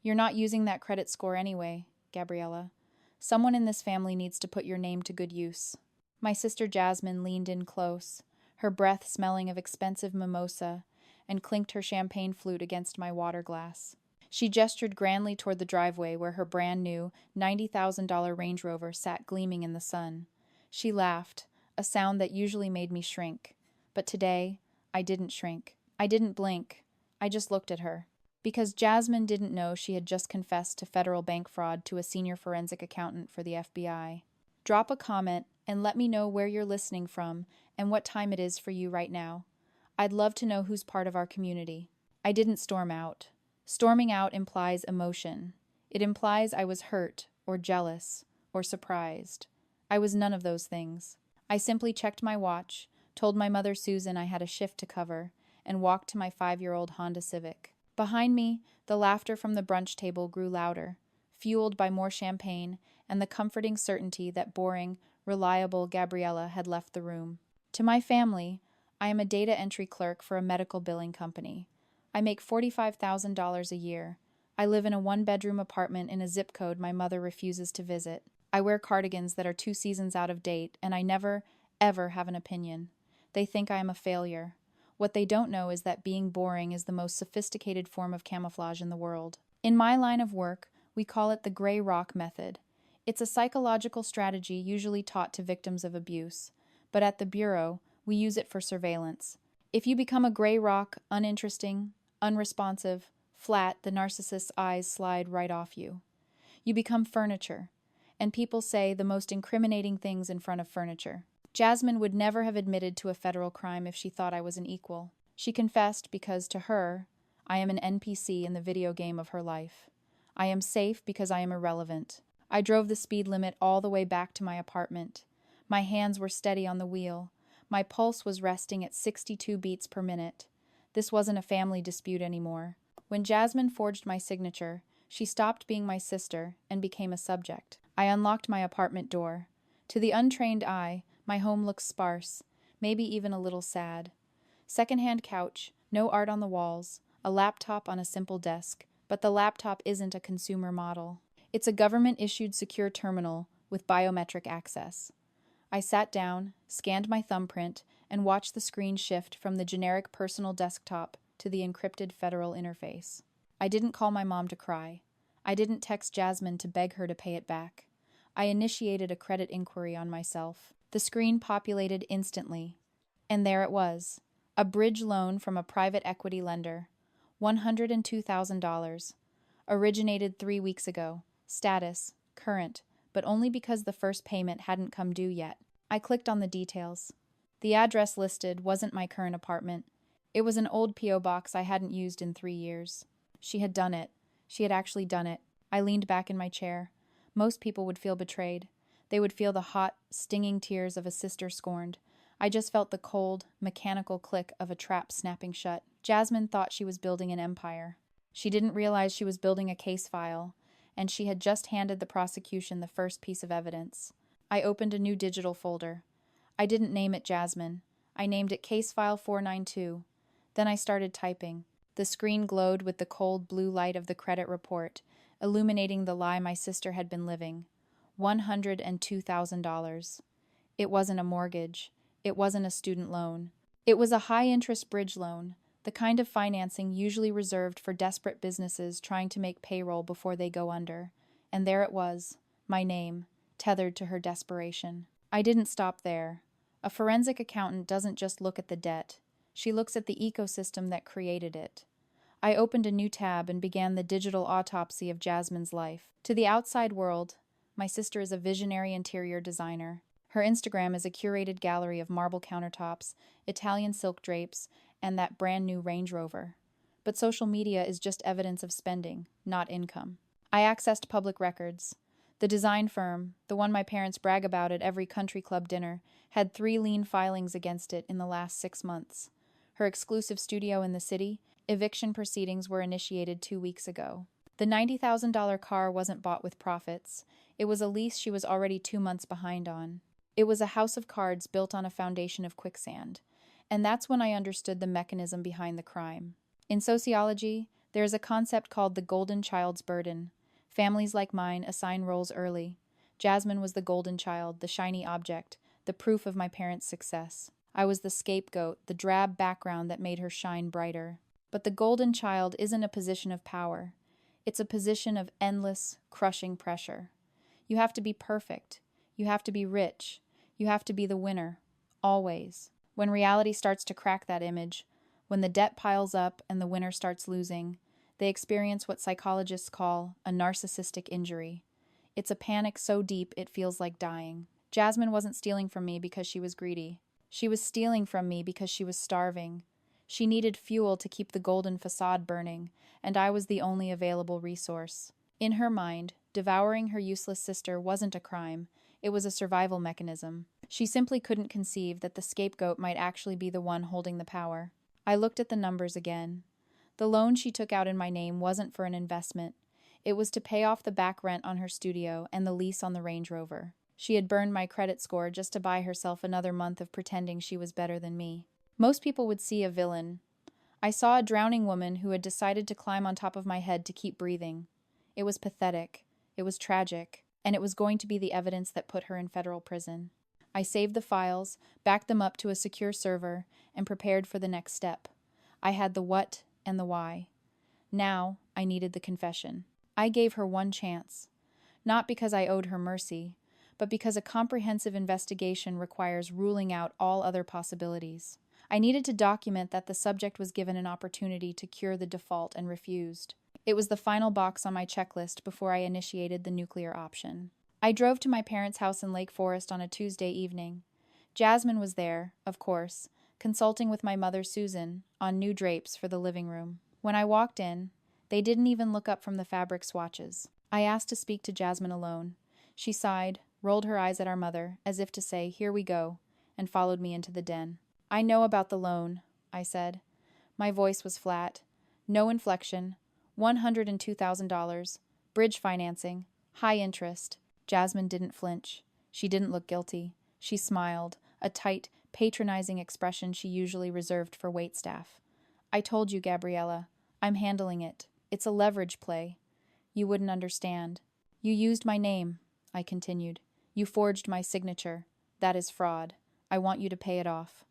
You're not using that credit score anyway, Gabriella. Someone in this family needs to put your name to good use. My sister Jasmine leaned in close, her breath smelling of expensive mimosa, and clinked her champagne flute against my water glass. She gestured grandly toward the driveway where her brand new $90,000 Range Rover sat gleaming in the sun. She laughed, a sound that usually made me shrink. But today, I didn't shrink. I didn't blink. I just looked at her. Because Jasmine didn't know she had just confessed to federal bank fraud to a senior forensic accountant for the FBI. Drop a comment and let me know where you're listening from and what time it is for you right now. I'd love to know who's part of our community. I didn't storm out. Storming out implies emotion. It implies I was hurt, or jealous, or surprised. I was none of those things. I simply checked my watch, told my mother Susan I had a shift to cover, and walked to my 5-year-old Honda Civic. Behind me, the laughter from the brunch table grew louder, fueled by more champagne and the comforting certainty that boring, reliable Gabriella had left the room. To my family, I am a data entry clerk for a medical billing company. I make $45,000 a year. I live in a 1-bedroom apartment in a zip code my mother refuses to visit. I wear cardigans that are 2 seasons out of date, and I never, ever have an opinion. They think I am a failure. What they don't know is that being boring is the most sophisticated form of camouflage in the world. In my line of work, we call it the gray rock method. It's a psychological strategy usually taught to victims of abuse, but at the Bureau, we use it for surveillance. If you become a gray rock, uninteresting, unresponsive, flat, the narcissist's eyes slide right off you. You become furniture, and people say the most incriminating things in front of furniture. Jasmine would never have admitted to a federal crime if she thought I was an equal. She confessed because, to her, I am an NPC in the video game of her life. I am safe because I am irrelevant. I drove the speed limit all the way back to my apartment. My hands were steady on the wheel. My pulse was resting at 62 beats per minute. This wasn't a family dispute anymore. When Jasmine forged my signature, she stopped being my sister and became a subject. I unlocked my apartment door. To the untrained eye, my home looks sparse, maybe even a little sad. Secondhand couch, no art on the walls, a laptop on a simple desk, but the laptop isn't a consumer model. It's a government-issued secure terminal with biometric access. I sat down, scanned my thumbprint, and watched the screen shift from the generic personal desktop to the encrypted federal interface. I didn't call my mom to cry. I didn't text Jasmine to beg her to pay it back. I initiated a credit inquiry on myself. The screen populated instantly. And there it was. A bridge loan from a private equity lender. $102,000. Originated 3 weeks ago. Status, current, but only because the first payment hadn't come due yet. I clicked on the details. The address listed wasn't my current apartment. It was an old P.O. box I hadn't used in 3 years. She had done it. She had actually done it. I leaned back in my chair. Most people would feel betrayed. They would feel the hot, stinging tears of a sister scorned. I just felt the cold, mechanical click of a trap snapping shut. Jasmine thought she was building an empire. She didn't realize she was building a case file, and she had just handed the prosecution the first piece of evidence. I opened a new digital folder. I didn't name it Jasmine. I named it Case File 492. Then I started typing. The screen glowed with the cold blue light of the credit report, illuminating the lie my sister had been living. $102,000. It wasn't a mortgage. It wasn't a student loan. It was a high-interest bridge loan, the kind of financing usually reserved for desperate businesses trying to make payroll before they go under. And there it was, my name, tethered to her desperation. I didn't stop there. A forensic accountant doesn't just look at the debt. She looks at the ecosystem that created it. I opened a new tab and began the digital autopsy of Jasmine's life. To the outside world, my sister is a visionary interior designer. Her Instagram is a curated gallery of marble countertops, Italian silk drapes, and that brand new Range Rover. But social media is just evidence of spending, not income. I accessed public records. The design firm, the one my parents brag about at every country club dinner, had 3 lien filings against it in the last 6 months. Her exclusive studio in the city, eviction proceedings were initiated 2 weeks ago. The $90,000 car wasn't bought with profits. It was a lease she was already 2 months behind on. It was a house of cards built on a foundation of quicksand. And that's when I understood the mechanism behind the crime. In sociology, There is a concept called the golden child's burden. Families like mine assign roles early. Jasmine was the golden child, the shiny object, the proof of my parents' success. I was the scapegoat, the drab background that made her shine brighter. But the golden child isn't a position of power. It's a position of endless, crushing pressure. You have to be perfect. You have to be rich. You have to be the winner. Always. When reality starts to crack that image, when the debt piles up and the winner starts losing, they experience what psychologists call a narcissistic injury. It's a panic so deep it feels like dying. Jasmine wasn't stealing from me because she was greedy. She was stealing from me because she was starving. She needed fuel to keep the golden facade burning, and I was the only available resource. In her mind, devouring her useless sister wasn't a crime. It was a survival mechanism. She simply couldn't conceive that the scapegoat might actually be the one holding the power. I looked at the numbers again. The loan she took out in my name wasn't for an investment. It was to pay off the back rent on her studio and the lease on the Range Rover. She had burned my credit score just to buy herself another month of pretending she was better than me. Most people would see a villain. I saw a drowning woman who had decided to climb on top of my head to keep breathing. It was pathetic. It was tragic. And it was going to be the evidence that put her in federal prison. I saved the files, backed them up to a secure server, and prepared for the next step. I had the what and the why. Now, I needed the confession. I gave her one chance. Not because I owed her mercy, but because a comprehensive investigation requires ruling out all other possibilities. I needed to document that the subject was given an opportunity to cure the default and refused. It was the final box on my checklist before I initiated the nuclear option. I drove to my parents' house in Lake Forest on a Tuesday evening. Jasmine was there, of course, consulting with my mother Susan on new drapes for the living room. When I walked in, they didn't even look up from the fabric swatches. I asked to speak to Jasmine alone. She sighed, rolled her eyes at our mother, as if to say, "Here we go," and followed me into the den. "I know about the loan," I said. My voice was flat. No inflection. $102,000. Bridge financing. High interest. Jasmine didn't flinch. She didn't look guilty. She smiled, a tight, patronizing expression she usually reserved for waitstaff. "I told you, Gabriella. I'm handling it. It's a leverage play. You wouldn't understand. You used my name," I continued. "You forged my signature. That is fraud. I want you to pay it off.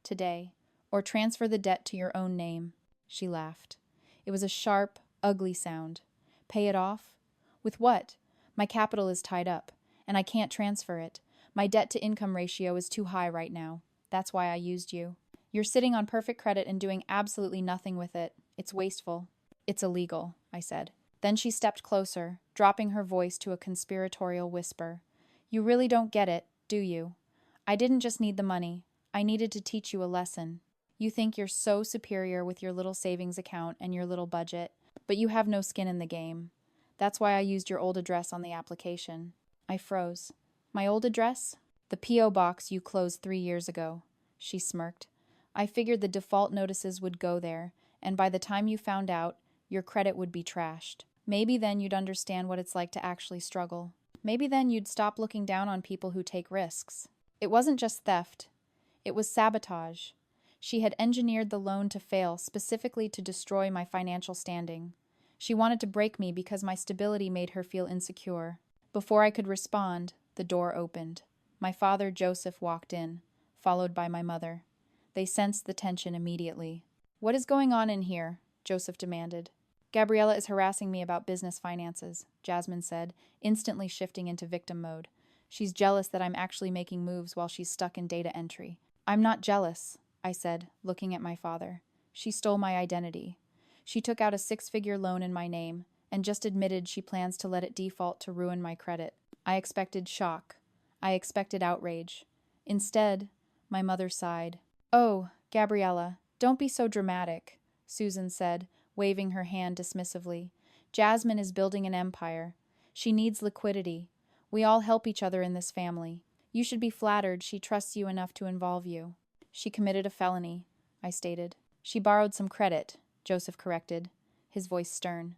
Today. Or transfer the debt to your own name." She laughed. It was a sharp, ugly sound. Pay it off? With what? My capital is tied up, and I can't transfer it. My debt-to-income ratio is too high right now. That's why I used you. You're sitting on perfect credit and doing absolutely nothing with it. It's wasteful. It's illegal," I said. Then she stepped closer, dropping her voice to a conspiratorial whisper. "You really don't get it, do you? I didn't just need the money. I needed to teach you a lesson. You think you're so superior with your little savings account and your little budget, but you have no skin in the game. That's why I used your old address on the application." I froze. "My old address?" "The P.O. box you closed 3 years ago." She smirked. "I figured the default notices would go there, and by the time you found out, your credit would be trashed. Maybe then you'd understand what it's like to actually struggle. Maybe then you'd stop looking down on people who take risks." It wasn't just theft. It was sabotage. She had engineered the loan to fail specifically to destroy my financial standing. She wanted to break me because my stability made her feel insecure. Before I could respond, the door opened. My father, Joseph, walked in, followed by my mother. They sensed the tension immediately. "What is going on in here?" Joseph demanded. "Gabriella is harassing me about business finances," Jasmine said, instantly shifting into victim mode. "She's jealous that I'm actually making moves while she's stuck in data entry." "I'm not jealous," I said, looking at my father. "She stole my identity. She took out a 6-figure loan in my name, and just admitted she plans to let it default to ruin my credit." I expected shock. I expected outrage. Instead, my mother sighed. "Oh, Gabriella, don't be so dramatic," Susan said, waving her hand dismissively. "Jasmine is building an empire. She needs liquidity. We all help each other in this family. You should be flattered she trusts you enough to involve you." "She committed a felony," I stated. "She borrowed some credit," Joseph corrected, his voice stern.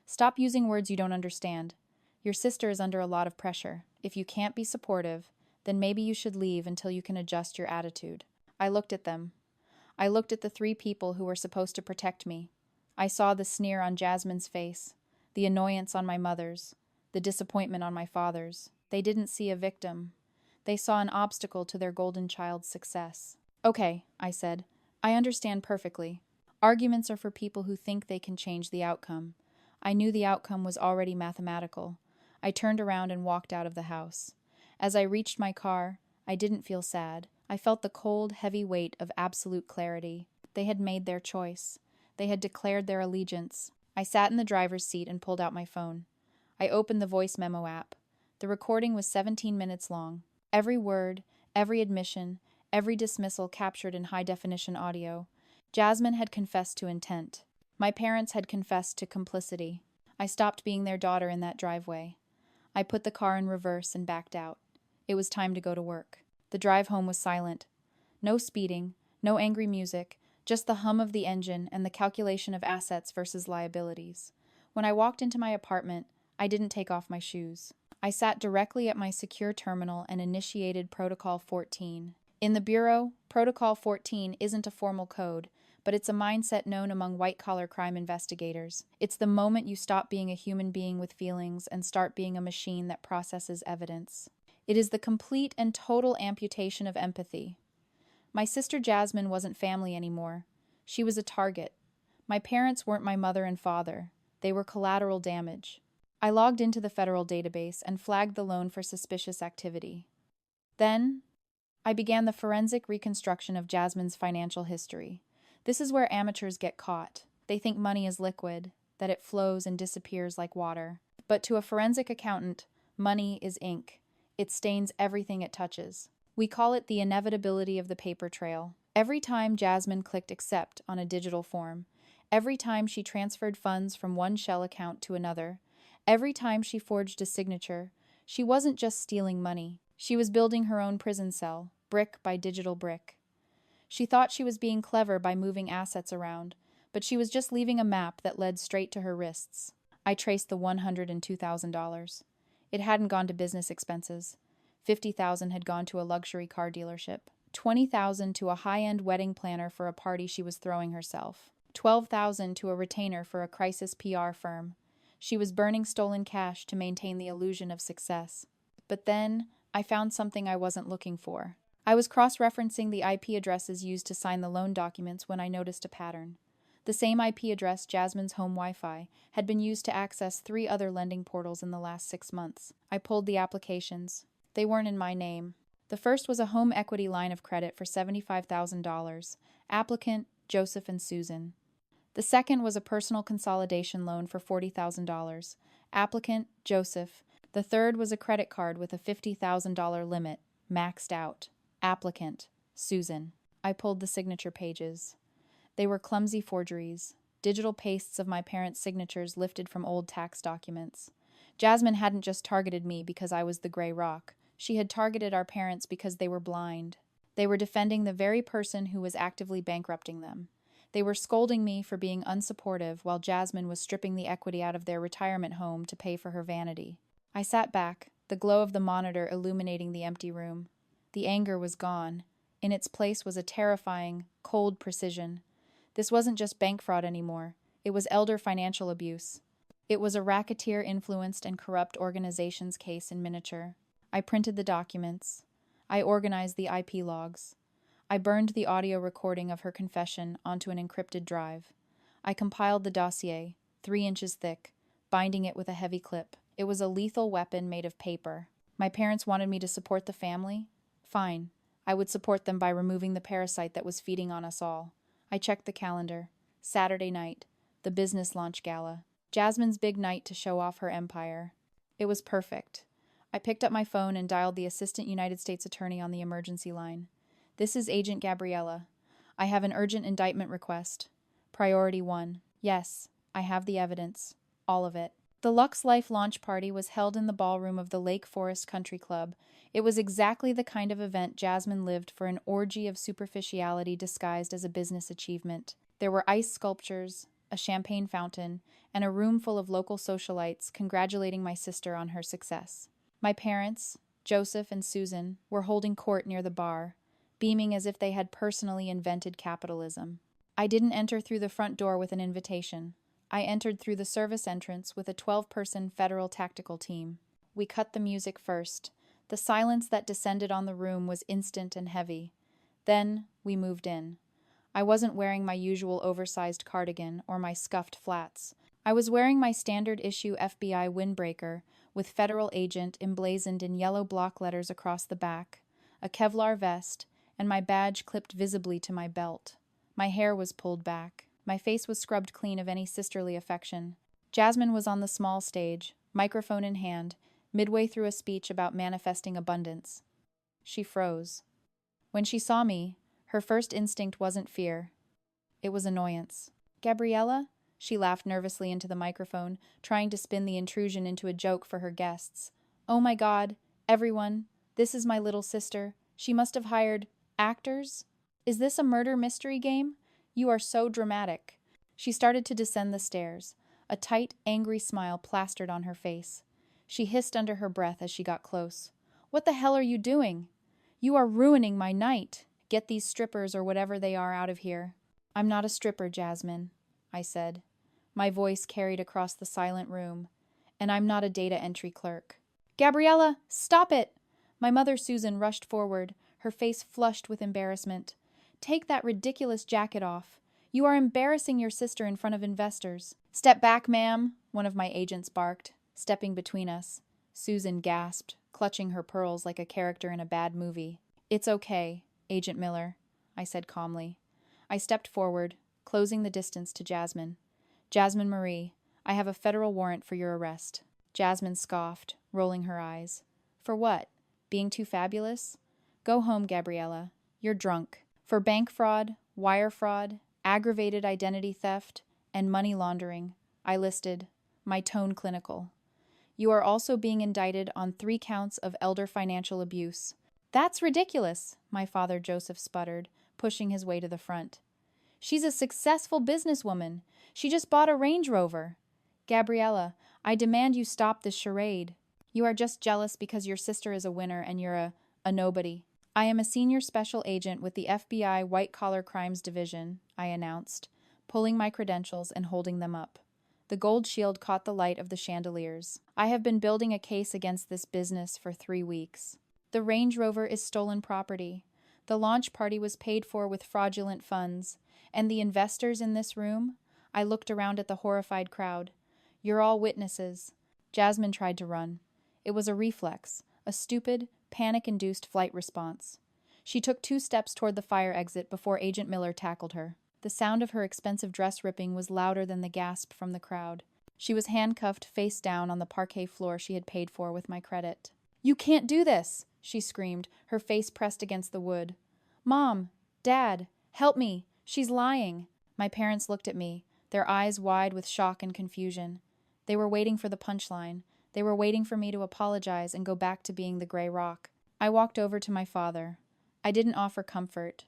"Stop using words you don't understand. Your sister is under a lot of pressure. If you can't be supportive, then maybe you should leave until you can adjust your attitude." I looked at them. I looked at the 3 people who were supposed to protect me. I saw the sneer on Jasmine's face, the annoyance on my mother's, the disappointment on my father's. They didn't see a victim. They saw an obstacle to their golden child's success. Okay, I said. I understand perfectly. Arguments are for people who think they can change the outcome. I knew the outcome was already mathematical. I turned around and walked out of the house. As I reached my car, I didn't feel sad. I felt the cold, heavy weight of absolute clarity. They had made their choice. They had declared their allegiance. I sat in the driver's seat and pulled out my phone. I opened the voice memo app. The recording was 17 minutes long. Every word, every admission, every dismissal captured in high-definition audio. Jasmine had confessed to intent. My parents had confessed to complicity. I stopped being their daughter in that driveway. I put the car in reverse and backed out. It was time to go to work. The drive home was silent. No speeding, no angry music, just the hum of the engine and the calculation of assets versus liabilities. When I walked into my apartment, I didn't take off my shoes. I sat directly at my secure terminal and initiated Protocol 14. In the Bureau, Protocol 14 isn't a formal code, but it's a mindset known among white-collar crime investigators. It's the moment you stop being a human being with feelings and start being a machine that processes evidence. It is the complete and total amputation of empathy. My sister Jasmine wasn't family anymore. She was a target. My parents weren't my mother and father. They were collateral damage. I logged into the federal database and flagged the loan for suspicious activity. Then, I began the forensic reconstruction of Jasmine's financial history. This is where amateurs get caught. They think money is liquid, that it flows and disappears like water. But to a forensic accountant, money is ink. It stains everything it touches. We call it the inevitability of the paper trail. Every time Jasmine clicked accept on a digital form, every time she transferred funds from one shell account to another, every time she forged a signature, she wasn't just stealing money. She was building her own prison cell, brick by digital brick. She thought she was being clever by moving assets around, but she was just leaving a map that led straight to her wrists. I traced the $102,000. It hadn't gone to business expenses. $50,000 had gone to a luxury car dealership. $20,000 to a high-end wedding planner for a party she was throwing herself. $12,000 to a retainer for a crisis PR firm. She was burning stolen cash to maintain the illusion of success. But then, I found something I wasn't looking for. I was cross-referencing the IP addresses used to sign the loan documents when I noticed a pattern. The same IP address, Jasmine's home Wi-Fi, had been used to access 3 other lending portals in the last 6 months. I pulled the applications. They weren't in my name. The first was a home equity line of credit for $75,000. Applicant, Joseph and Susan. The second was a personal consolidation loan for $40,000. Applicant, Joseph. The third was a credit card with a $50,000 limit, maxed out. Applicant, Susan. I pulled the signature pages. They were clumsy forgeries, digital pastes of my parents' signatures lifted from old tax documents. Jasmine hadn't just targeted me because I was the gray rock. She had targeted our parents because they were blind. They were defending the very person who was actively bankrupting them. They were scolding me for being unsupportive while Jasmine was stripping the equity out of their retirement home to pay for her vanity. I sat back, the glow of the monitor illuminating the empty room. The anger was gone. In its place was a terrifying, cold precision. This wasn't just bank fraud anymore. It was elder financial abuse. It was a racketeer-influenced and corrupt organization's case in miniature. I printed the documents. I organized the IP logs. I burned the audio recording of her confession onto an encrypted drive. I compiled the dossier, 3 inches thick, binding it with a heavy clip. It was a lethal weapon made of paper. My parents wanted me to support the family? Fine. I would support them by removing the parasite that was feeding on us all. I checked the calendar. Saturday night, the business launch gala. Jasmine's big night to show off her empire. It was perfect. I picked up my phone and dialed the Assistant United States Attorney on the emergency line. This is Agent Gabriella. I have an urgent indictment request. Priority 1. Yes, I have the evidence. All of it. The Lux Life launch party was held in the ballroom of the Lake Forest Country Club. It was exactly the kind of event Jasmine lived for, an orgy of superficiality disguised as a business achievement. There were ice sculptures, a champagne fountain, and a room full of local socialites congratulating my sister on her success. My parents, Joseph and Susan, were holding court near the bar, beaming as if they had personally invented capitalism. I didn't enter through the front door with an invitation. I entered through the service entrance with a 12-person federal tactical team. We cut the music first. The silence that descended on the room was instant and heavy. Then we moved in. I wasn't wearing my usual oversized cardigan or my scuffed flats. I was wearing my standard-issue FBI windbreaker with federal agent emblazoned in yellow block letters across the back, a Kevlar vest, and my badge clipped visibly to my belt. My hair was pulled back. My face was scrubbed clean of any sisterly affection. Jasmine was on the small stage, microphone in hand, midway through a speech about manifesting abundance. She froze. When she saw me, her first instinct wasn't fear. It was annoyance. "Gabriella?" She laughed nervously into the microphone, trying to spin the intrusion into a joke for her guests. "Oh my God, everyone, this is my little sister. She must have hired actors? Is this a murder mystery game? You are so dramatic." She started to descend the stairs. A tight, angry smile plastered on her face. She hissed under her breath as she got close. "What the hell are you doing? You are ruining my night. Get these strippers or whatever they are out of here." "I'm not a stripper, Jasmine," I said. My voice carried across the silent room. "And I'm not a data entry clerk." "Gabriella, stop it!" My mother, Susan, rushed forward, her face flushed with embarrassment. "Take that ridiculous jacket off. You are embarrassing your sister in front of investors." "Step back, ma'am," one of my agents barked, stepping between us. Susan gasped, clutching her pearls like a character in a bad movie. "It's okay, Agent Miller," I said calmly. I stepped forward, closing the distance to Jasmine. "Jasmine Marie, I have a federal warrant for your arrest." Jasmine scoffed, rolling her eyes. "For what? Being too fabulous? Go home, Gabriella. You're drunk. For bank fraud, wire fraud, aggravated identity theft, and money laundering," I listed, my tone clinical. "You are also being indicted on 3 counts of elder financial abuse." "That's ridiculous," my father Joseph sputtered, pushing his way to the front. "She's a successful businesswoman. She just bought a Range Rover." "Gabriella, I demand you stop this charade. You are just jealous because your sister is a winner and you're a nobody." "I am a senior special agent with the FBI White Collar Crimes Division," I announced, pulling my credentials and holding them up. The gold shield caught the light of the chandeliers. "I have been building a case against this business for 3 weeks. The Range Rover is stolen property. The launch party was paid for with fraudulent funds. And the investors in this room?" I looked around at the horrified crowd. "You're all witnesses." Jasmine tried to run. It was a reflex, a stupid, panic-induced flight response. She took 2 steps toward the fire exit before Agent Miller tackled her. The sound of her expensive dress ripping was louder than the gasp from the crowd. She was handcuffed face down on the parquet floor she had paid for with my credit. "You can't do this!" she screamed, her face pressed against the wood. "Mom! Dad! Help me! She's lying!" My parents looked at me, their eyes wide with shock and confusion. They were waiting for the punchline. They were waiting for me to apologize and go back to being the gray rock. I walked over to my father. I didn't offer comfort.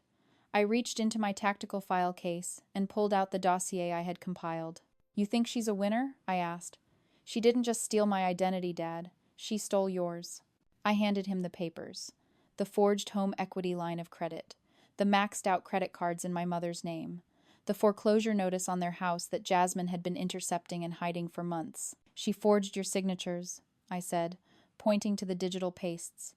I reached into my tactical file case and pulled out the dossier I had compiled. "You think she's a winner?" I asked. "She didn't just steal my identity, Dad. She stole yours." I handed him the papers. The forged home equity line of credit. The maxed-out credit cards in my mother's name. The foreclosure notice on their house that Jasmine had been intercepting and hiding for months. "She forged your signatures," I said, pointing to the digital pastes.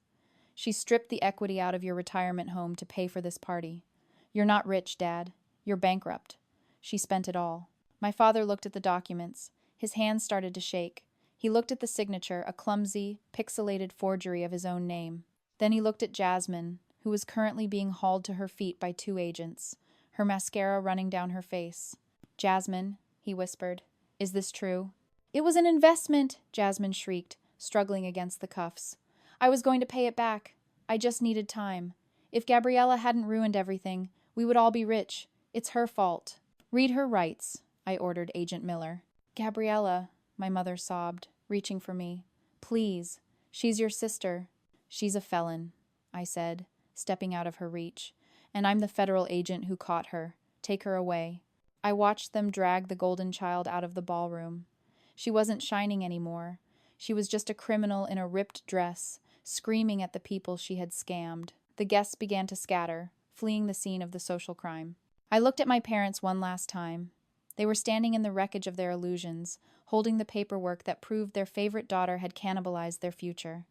"She stripped the equity out of your retirement home to pay for this party. You're not rich, Dad. You're bankrupt. She spent it all." My father looked at the documents. His hands started to shake. He looked at the signature, a clumsy, pixelated forgery of his own name. Then he looked at Jasmine, who was currently being hauled to her feet by 2 agents, her mascara running down her face. "Jasmine," he whispered, "is this true?" "It was an investment," Jasmine shrieked, struggling against the cuffs. "I was going to pay it back. I just needed time. If Gabriella hadn't ruined everything, we would all be rich. It's her fault." "Read her rights," I ordered Agent Miller. "Gabriella," my mother sobbed, reaching for me. "Please, she's your sister." "She's a felon," I said, stepping out of her reach. "And I'm the federal agent who caught her. Take her away." I watched them drag the golden child out of the ballroom. She wasn't shining anymore. She was just a criminal in a ripped dress, screaming at the people she had scammed. The guests began to scatter, fleeing the scene of the social crime. I looked at my parents one last time. They were standing in the wreckage of their illusions, holding the paperwork that proved their favorite daughter had cannibalized their future.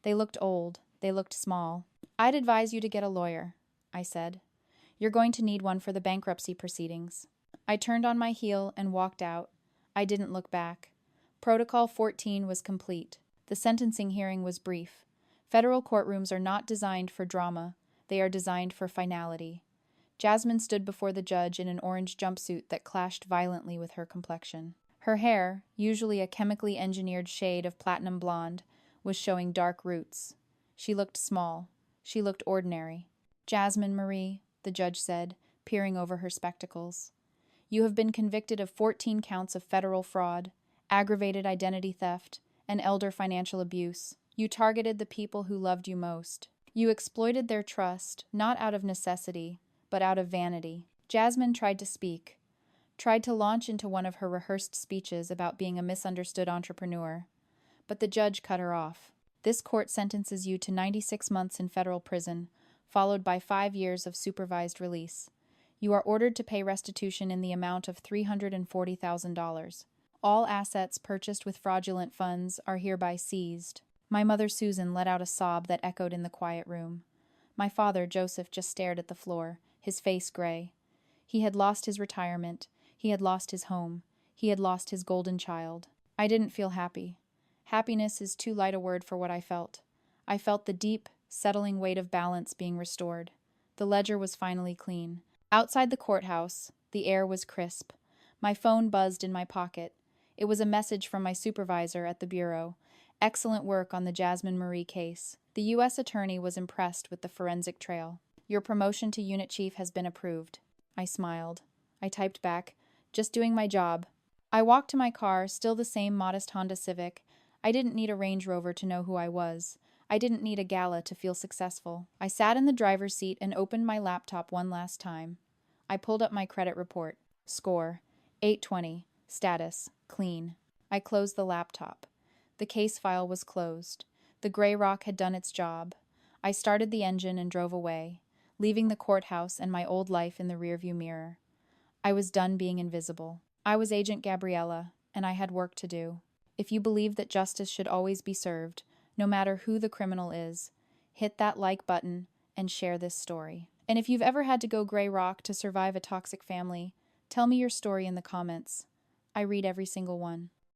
They looked old. They looked small. "I'd advise you to get a lawyer," I said. "You're going to need one for the bankruptcy proceedings." I turned on my heel and walked out. I didn't look back. Protocol 14 was complete. The sentencing hearing was brief. Federal courtrooms are not designed for drama. They are designed for finality. Jasmine stood before the judge in an orange jumpsuit that clashed violently with her complexion. Her hair, usually a chemically engineered shade of platinum blonde, was showing dark roots. She looked small. She looked ordinary. "Jasmine Marie," the judge said, peering over her spectacles, "you have been convicted of 14 counts of federal fraud, aggravated identity theft, and elder financial abuse. You targeted the people who loved you most. You exploited their trust, not out of necessity, but out of vanity." Jasmine tried to speak, tried to launch into one of her rehearsed speeches about being a misunderstood entrepreneur. But the judge cut her off. "This court sentences you to 96 months in federal prison, followed by 5 years of supervised release. You are ordered to pay restitution in the amount of $340,000. All assets purchased with fraudulent funds are hereby seized." My mother Susan let out a sob that echoed in the quiet room. My father Joseph just stared at the floor, his face gray. He had lost his retirement. He had lost his home. He had lost his golden child. I didn't feel happy. Happiness is too light a word for what I felt. I felt the deep, settling weight of balance being restored. The ledger was finally clean. Outside the courthouse, the air was crisp. My phone buzzed in my pocket. It was a message from my supervisor at the bureau. "Excellent work on the Jasmine Marie case. The U.S. attorney was impressed with the forensic trail. Your promotion to unit chief has been approved." I smiled. I typed back, "Just doing my job." I walked to my car, still the same modest Honda Civic. I didn't need a Range Rover to know who I was. I didn't need a gala to feel successful. I sat in the driver's seat and opened my laptop one last time. I pulled up my credit report. Score: 820. Status: clean. I closed the laptop. The case file was closed. The gray rock had done its job. I started the engine and drove away, leaving the courthouse and my old life in the rearview mirror. I was done being invisible. I was Agent Gabriella, and I had work to do. If you believe that justice should always be served, no matter who the criminal is, hit that like button and share this story. And if you've ever had to go gray rock to survive a toxic family, tell me your story in the comments. I read every single one.